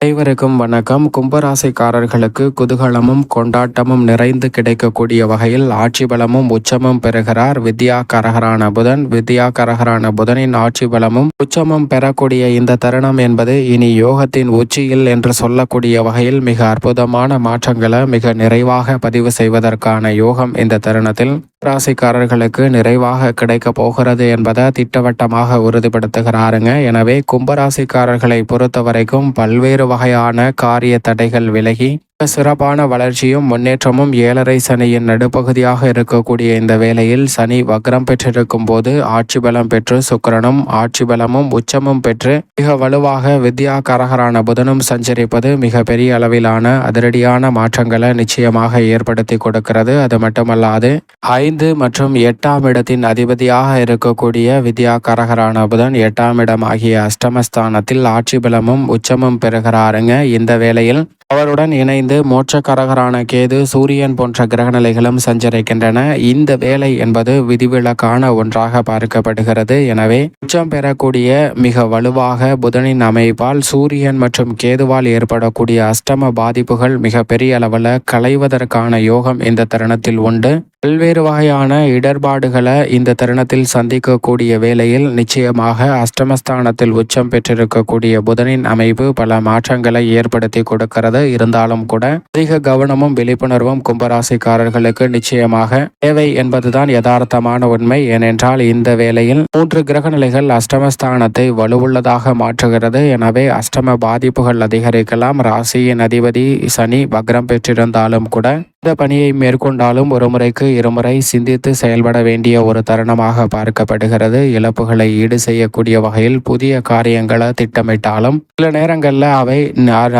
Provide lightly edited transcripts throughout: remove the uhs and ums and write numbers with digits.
அனைவருக்கும் வணக்கம். கும்பராசிக்காரர்களுக்கு குதூகலமும் கொண்டாட்டமும் நிறைந்து கிடைக்கக்கூடிய வகையில் ஆட்சி பலமும் உச்சமும் பெறுகிறார் வித்யாகரகரான புதனின் ஆட்சி பலமும் உச்சமும் பெறக்கூடிய இந்த தருணம் என்பது இனி யோகத்தின் உச்சியில் என்று சொல்லக்கூடிய வகையில் மிக அற்புதமான மாற்றங்களை மிக நிறைவாக பதிவு செய்வதற்கான யோகம் இந்த தருணத்தில் ராசிக்காரர்களுக்கு நிறைவாக கிடைக்க போகிறது என்பதை திட்டவட்டமாக உறுதிப்படுத்துகிறாருங்க. எனவே கும்பராசிக்காரர்களை பொறுத்த வரைக்கும் பல்வேறு வகையான காரிய தடைகள் விலகி சிறப்பான வளர்ச்சியும் முன்னேற்றமும் 7.5 சனியின் நடுப்பகுதியாக இருக்கக்கூடிய இந்த வேளையில் சனி வக்ரம் பெற்றிருக்கும் போது ஆட்சி பலம் பெற்று சுக்கிரனும் ஆட்சி பலமும் உச்சமும் பெற்று மிக வலுவாக வித்யாகரகரான புதனும் சஞ்சரிப்பது மிக பெரிய அளவிலான அதிரடியான மாற்றங்களை நிச்சயமாக ஏற்படுத்தி கொடுக்கிறது. அது மட்டுமல்லாது 5 மற்றும் 8ஆம் இடத்தின் அதிபதியாக இருக்கக்கூடிய வித்யாகரகரான புதன் 8ஆம் இடம் ஆகிய அஷ்டமஸ்தானத்தில் ஆட்சி பலமும் உச்சமும் பெறுகிறாருங்க. இந்த வேளையில் அவருடன் இணைந்து மோட்சக்காரகரான கேது சூரியன் போன்ற கிரகநிலைகளும் சஞ்சரிக்கின்றன. இந்த வேலை என்பது விதிவிலக்கான ஒன்றாக பார்க்கப்படுகிறது. எனவே உச்சம் பெறக்கூடிய மிக வலுவாக புதனின் அமைப்பால் சூரியன் மற்றும் கேதுவால் ஏற்படக்கூடிய அஷ்டம பாதிப்புகள் மிக பெரிய அளவில் களைவதற்கான யோகம் இந்த தருணத்தில் உண்டு. பல்வேறு வகையான இடர்பாடுகளை இந்த தருணத்தில் சந்திக்கக்கூடிய வேளையில் நிச்சயமாக அஷ்டமஸ்தானத்தில் உச்சம் பெற்றிருக்கக்கூடிய புதனின் அமைப்பு பல மாற்றங்களை ஏற்படுத்தி கொடுக்கிறது. இருந்தாலும் கூட அதிக கவனமும் விழிப்புணர்வும் கும்பராசிக்காரர்களுக்கு நிச்சயமாக தேவை என்பதுதான் யதார்த்தமான உண்மை. ஏனென்றால் இந்த வேளையில் 3 கிரகநிலைகள் அஷ்டமஸ்தானத்தை வலுவுள்ளதாக மாற்றுகிறது. எனவே அஷ்டம பாதிப்புகள் அதிகரிக்கலாம். ராசியின் அதிபதி சனி வக்ரம் பெற்றிருந்தாலும் கூட இந்த பணியை மேற்கொண்டாலும் ஒரு முறைக்கு இருமுறை சிந்தித்து செயல்பட வேண்டிய ஒரு தருணமாக பார்க்கப்படுகிறது. இழப்புகளை ஈடு செய்யக்கூடிய வகையில் புதிய காரியங்களை திட்டமிட்டாலும் சில நேரங்களில் அவை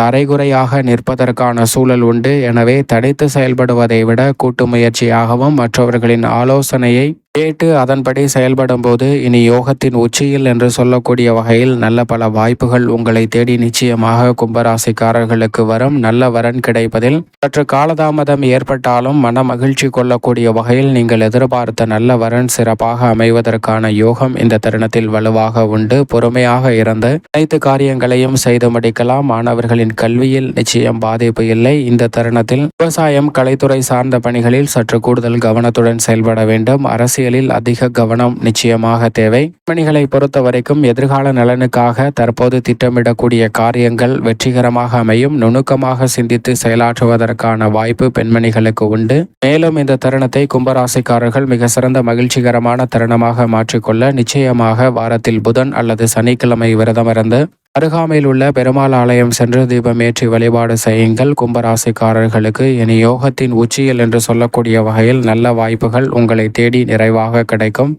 அரைகுறையாக நிற்பதற்கான சூழல் உண்டு. எனவே தனித்து செயல்படுவதை விட கூட்டு முயற்சியாகவும் மற்றவர்களின் ஆலோசனையை கேட்டு அதன்படி செயல்படும் போது இனி யோகத்தின் உச்சியில் என்று சொல்லக்கூடிய வகையில் நல்ல பல வாய்ப்புகள் உங்களை தேடி நிச்சயமாக கும்பராசிக்காரர்களுக்கு வரும். நல்ல வரன் கிடைப்பதில் சற்று காலதாமதம் ஏற்பட்டாலும் மன மகிழ்ச்சி கொள்ளக்கூடிய வகையில் நீங்கள் எதிர்பார்த்த நல்ல வரன் சிறப்பாக அமைவதற்கான யோகம் இந்த தருணத்தில் வலுவாக உண்டு. பொறுமையாக இருந்து அனைத்து காரியங்களையும் செய்து முடிக்கலாம். மாணவர்களின் கல்வியில் நிச்சயம் பாதிப்பு இல்லை. இந்த தருணத்தில் விவசாயம் கலைத்துறை சார்ந்த பணிகளில் சற்று கூடுதல் கவனத்துடன் செயல்பட வேண்டும். அரசியலில் அதிக கவனம் நிச்சயமாக தேவை. பெண்மணிகளை பொறுத்த வரைக்கும் எதிர்கால நலனுக்காக தற்போது திட்டமிடக்கூடிய காரியங்கள் வெற்றிகரமாக அமையும். நுணுக்கமாக சிந்தித்து செயலாற்றுவதற்கான வாய்ப்பு பெண்மணிகளுக்கு உண்டு. மேலும் இந்த தருணத்தை கும்பராசிக்காரர்கள் மிக சிறந்த மகிழ்ச்சிகரமான தருணமாக மாற்றிக்கொள்ள நிச்சயமாக வாரத்தில் புதன் அல்லது சனிக்கிழமை விரதமிருந்து அருகாமையில் உள்ள பெருமாள் ஆலயம் சென்று தீபமேற்றி வழிபாடு செய்யுங்கள். கும்பராசிக்காரர்களுக்கு இனி யோகத்தின் உச்சியில் என்று சொல்லக்கூடிய வகையில் நல்ல வாய்ப்புகள் உங்களை தேடி நிறைவாக கிடைக்கும்.